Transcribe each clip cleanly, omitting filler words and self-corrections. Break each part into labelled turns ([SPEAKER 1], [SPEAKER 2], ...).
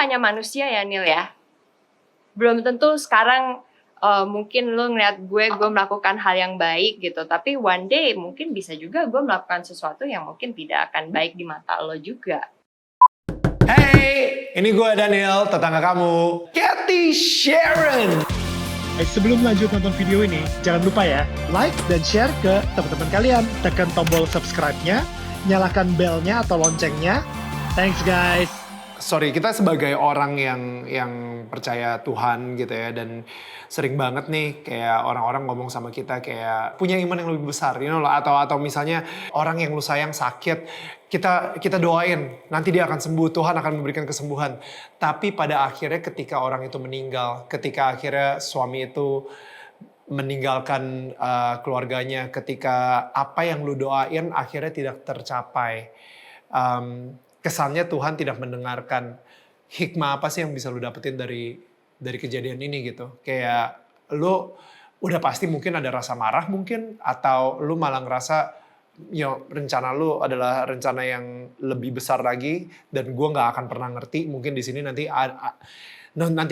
[SPEAKER 1] hanya manusia ya Nil ya. Belum tentu sekarang mungkin lu ngeliat gue melakukan hal yang baik gitu. Tapi one day mungkin bisa juga gue melakukan sesuatu yang mungkin tidak akan baik di mata lo juga.
[SPEAKER 2] Hey, ini gue Daniel, tetangga kamu, Cathy Sharon.
[SPEAKER 3] Sebelum lanjut nonton video ini, jangan lupa ya, like dan share ke teman-teman kalian. Tekan tombol subscribe-nya, nyalakan bell-nya atau loncengnya. Thanks guys.
[SPEAKER 2] Sorry, kita sebagai orang yang percaya Tuhan gitu ya, dan sering banget nih kayak orang-orang ngomong sama kita kayak punya iman yang lebih besar, you know, atau misalnya orang yang lu sayang sakit, kita doain nanti dia akan sembuh, Tuhan akan memberikan kesembuhan. Tapi pada akhirnya ketika orang itu meninggal, ketika akhirnya suami itu meninggalkan keluarganya, ketika apa yang lu doain akhirnya tidak tercapai, kesannya Tuhan tidak mendengarkan. Hikmah apa sih yang bisa lu dapetin dari kejadian ini gitu? Kayak lu udah pasti mungkin ada rasa marah mungkin, atau lu malah ngerasa rencana lu adalah rencana yang lebih besar lagi dan gue nggak akan pernah ngerti. Mungkin di sini nanti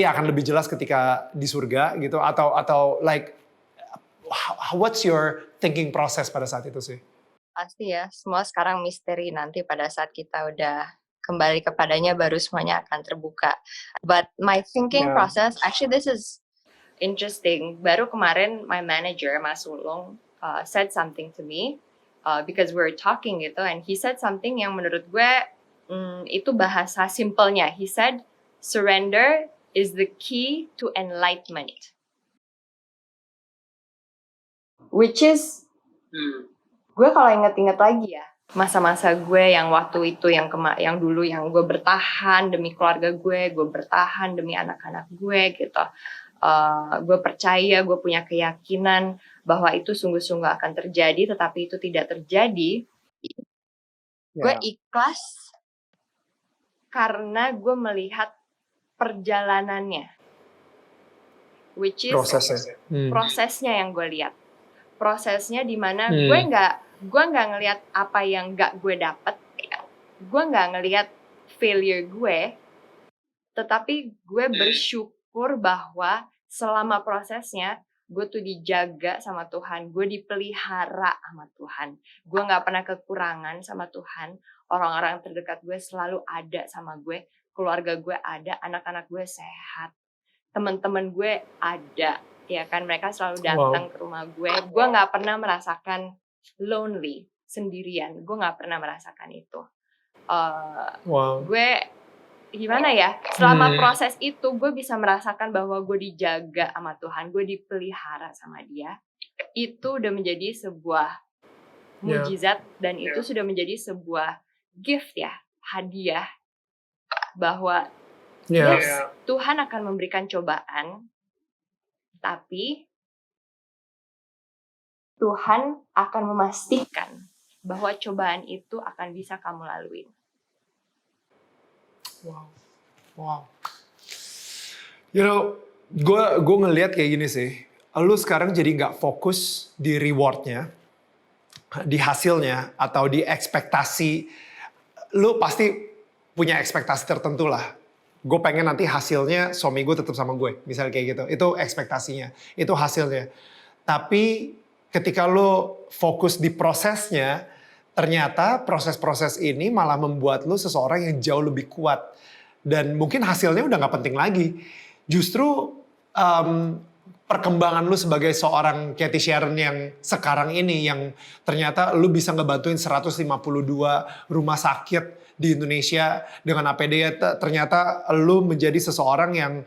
[SPEAKER 2] akan lebih jelas ketika di surga gitu, atau like what's your thinking process pada saat itu sih?
[SPEAKER 1] Pasti ya, semua sekarang misteri, nanti pada saat kita udah kembali kepadanya baru semuanya akan terbuka. But my thinking process, actually this is interesting. Baru kemarin my manager, Mas Ulung, said something to me, because we're talking gitu, and he said something yang menurut gue itu bahasa simpelnya. He said, surrender is the key to enlightenment. Which is... Gue kalau inget-inget lagi ya, masa-masa gue yang waktu itu, yang dulu yang gue bertahan demi keluarga gue bertahan demi anak-anak gue gitu. Gue percaya, gue punya keyakinan bahwa itu sungguh-sungguh akan terjadi, tetapi itu tidak terjadi. Gue ikhlas karena gue melihat perjalanannya. Which is prosesnya yang gue lihat. Prosesnya di mana gue nggak ngelihat apa yang nggak gue dapet, gue nggak ngelihat failure gue, tetapi gue bersyukur bahwa selama prosesnya gue tuh dijaga sama Tuhan, gue dipelihara sama Tuhan, gue nggak pernah kekurangan sama Tuhan, orang-orang terdekat gue selalu ada sama gue, keluarga gue ada, anak-anak gue sehat, teman-teman gue ada. Ya kan, mereka selalu datang ke rumah gue nggak pernah merasakan lonely, sendirian, gue nggak pernah merasakan itu. Gue gimana ya, selama proses itu gue bisa merasakan bahwa gue dijaga sama Tuhan, gue dipelihara sama dia. Itu udah menjadi sebuah mujizat, dan itu sudah menjadi sebuah gift ya, hadiah, bahwa yes, Tuhan akan memberikan cobaan, tapi Tuhan akan memastikan bahwa cobaan itu akan bisa kamu lalui.
[SPEAKER 2] Wow. You know, gue ngelihat kayak gini sih. Lu sekarang jadi nggak fokus di rewardnya, di hasilnya, atau di ekspektasi. Lu pasti punya ekspektasi tertentu lah. Gue pengen nanti hasilnya suami gue tetap sama gue, misalnya kayak gitu. Itu ekspektasinya, itu hasilnya. Tapi ketika lo fokus di prosesnya, ternyata proses-proses ini malah membuat lo seseorang yang jauh lebih kuat. Dan mungkin hasilnya udah gak penting lagi. Justru perkembangan lo sebagai seorang Cathy Sharon yang sekarang ini, yang ternyata lo bisa ngebantuin 152 rumah sakit di Indonesia dengan APD, ternyata lu menjadi seseorang yang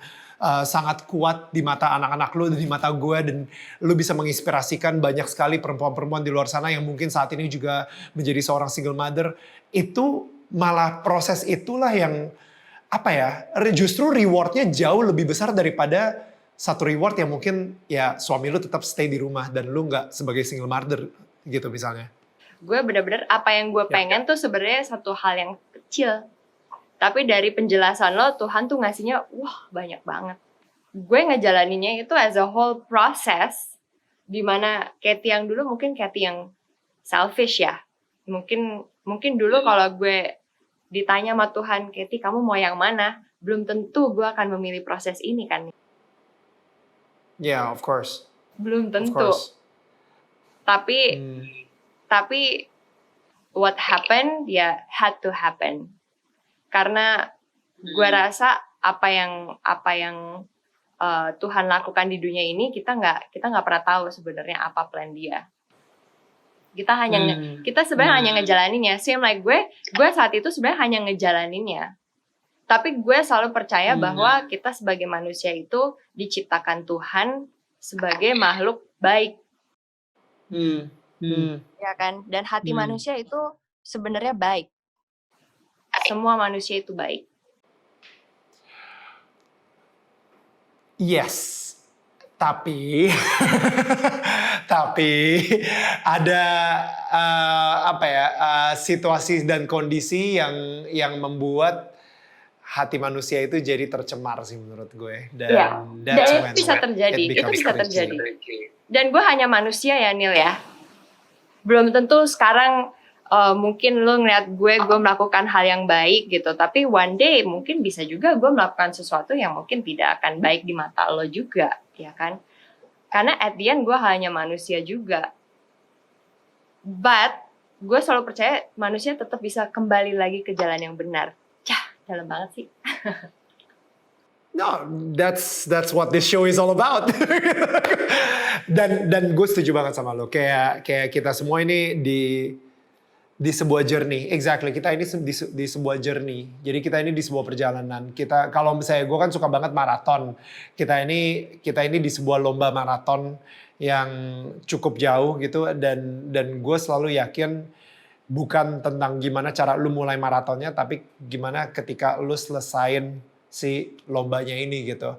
[SPEAKER 2] sangat kuat di mata anak-anak lu dan di mata gue, dan lu bisa menginspirasikan banyak sekali perempuan-perempuan di luar sana yang mungkin saat ini juga menjadi seorang single mother. Itu malah proses itulah yang justru rewardnya jauh lebih besar daripada satu reward yang mungkin ya suami lu tetap stay di rumah dan lu nggak sebagai single mother gitu misalnya.
[SPEAKER 1] Gue bener-bener apa yang gue pengen tuh sebenarnya satu hal yang kecil, tapi dari penjelasan lo Tuhan tuh ngasihnya banyak banget. Gue ngejalaninnya itu as a whole process, dimana Cathy yang dulu mungkin Cathy yang selfish ya, mungkin dulu kalau gue ditanya sama Tuhan, Cathy kamu mau yang mana, belum tentu gue akan memilih proses ini kan.
[SPEAKER 2] Yeah, of course.
[SPEAKER 1] Belum
[SPEAKER 2] Of
[SPEAKER 1] tentu.
[SPEAKER 2] course.
[SPEAKER 1] Tapi what happened ya had to happen. Karena gue rasa apa yang Tuhan lakukan di dunia ini kita nggak pernah tahu sebenarnya apa plan dia. Kita sebenarnya hanya ngejalaninnya. Same like gue saat itu sebenarnya hanya ngejalaninnya. Tapi gue selalu percaya bahwa kita sebagai manusia itu diciptakan Tuhan sebagai makhluk baik. Ya kan? Dan hati manusia itu sebenarnya baik. Semua manusia itu baik.
[SPEAKER 2] Yes. Tapi ada situasi dan kondisi yang membuat hati manusia itu jadi tercemar sih menurut gue. Dan
[SPEAKER 1] itu bisa terjadi. Dan gue hanya manusia ya Nil ya. Belum tentu sekarang mungkin lo ngeliat gue melakukan hal yang baik gitu. Tapi one day mungkin bisa juga gue melakukan sesuatu yang mungkin tidak akan baik di mata lo juga. Ya kan? Karena at the end gue hanya manusia juga. But gue selalu percaya manusia tetap bisa kembali lagi ke jalan yang benar. Dalam banget sih.
[SPEAKER 2] No, that's what this show is all about. dan gue setuju banget sama lo. Kayak kita semua ini di sebuah journey. Exactly, kita ini di sebuah journey. Jadi kita ini di sebuah perjalanan. Kita kalau misalnya gue kan suka banget maraton. Kita ini di sebuah lomba maraton yang cukup jauh gitu dan gue selalu yakin bukan tentang gimana cara lu mulai maratonnya, tapi gimana ketika lu selesain si lombanya ini gitu.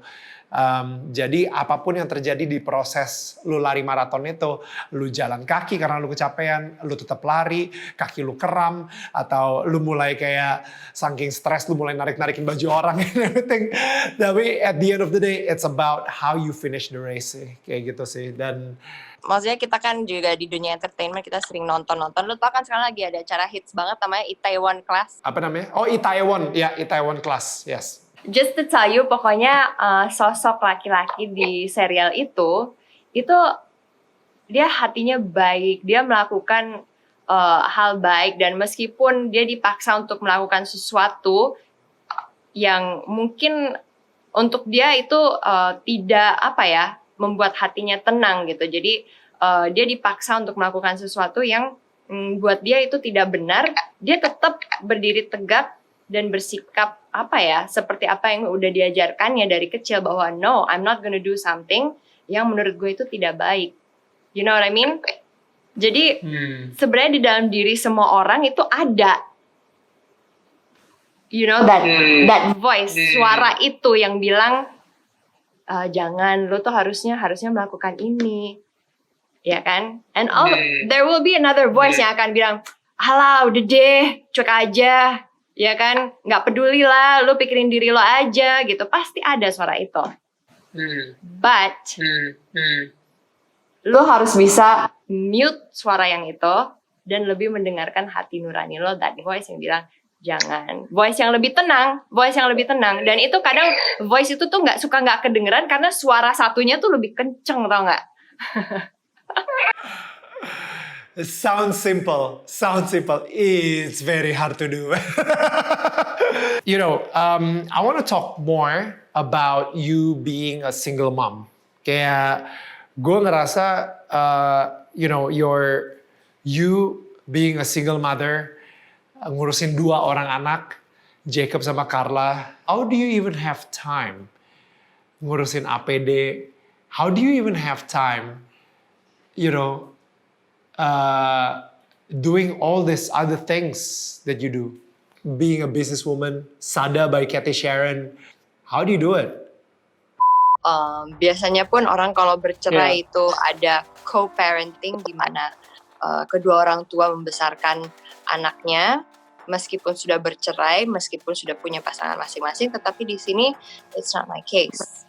[SPEAKER 2] Jadi apapun yang terjadi di proses lu lari maraton itu, lu jalan kaki karena lu kecapean, lu tetap lari, kaki lu kram, atau lu mulai kayak saking stres lu mulai narik-narikin baju orang and everything. Tapi at the end of the day, it's about how you finish the race sih, kayak gitu sih. Dan
[SPEAKER 1] maksudnya kita kan juga di dunia entertainment kita sering nonton. Lu tau kan sekarang lagi ada acara hits banget namanya Itaewon Class.
[SPEAKER 2] Apa namanya? Oh, Itaewon. Ya, Itaewon Class. Yes.
[SPEAKER 1] Just to tell you, pokoknya sosok laki-laki di serial itu dia hatinya baik, dia melakukan hal baik, dan meskipun dia dipaksa untuk melakukan sesuatu yang mungkin untuk dia itu tidak membuat hatinya tenang gitu. Jadi dia dipaksa untuk melakukan sesuatu yang buat dia itu tidak benar, dia tetap berdiri tegak dan bersikap seperti apa yang udah diajarkannya dari kecil, bahwa no, I'm not gonna do something yang menurut gue itu tidak baik. You know what I mean? Jadi sebenarnya di dalam diri semua orang itu ada, you know, that voice, suara itu yang bilang jangan, lo tuh harusnya melakukan ini, ya kan? And there will be another voice yang akan bilang, alah udah deh, cuek aja. Ya kan, nggak peduli lah, lu pikirin diri lo aja gitu. Pasti ada suara itu. But lu harus bisa mute suara yang itu dan lebih mendengarkan hati nurani lo, that voice yang bilang jangan. Voice yang lebih tenang. Dan itu kadang voice itu tuh nggak kedengeran karena suara satunya tuh lebih kenceng, tau nggak?
[SPEAKER 2] It sounds simple. It's very hard to do. You know, I want to talk more about you being a single mom. Kayak gue ngerasa, you being a single mother, ngurusin 2 orang anak, Jacob sama Carla. How do you even have time ngurusin APD? How do you even have time, doing all these other things that you do? Being a businesswoman, Sada by Cathy Sharon. How do you do it?
[SPEAKER 1] Biasanya pun orang kalau bercerai itu ada co-parenting, di mana kedua orang tua membesarkan anaknya meskipun sudah bercerai, meskipun sudah punya pasangan masing-masing. Tetapi di sini it's not my case.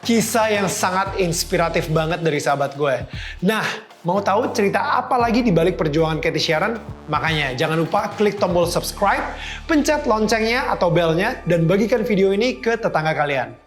[SPEAKER 2] Kisah yang sangat inspiratif banget dari sahabat gue. Nah, Mau tahu cerita apa lagi di balik perjuangan Cathy Sharon? Makanya jangan lupa klik tombol subscribe, pencet loncengnya atau belnya, dan bagikan video ini ke tetangga kalian.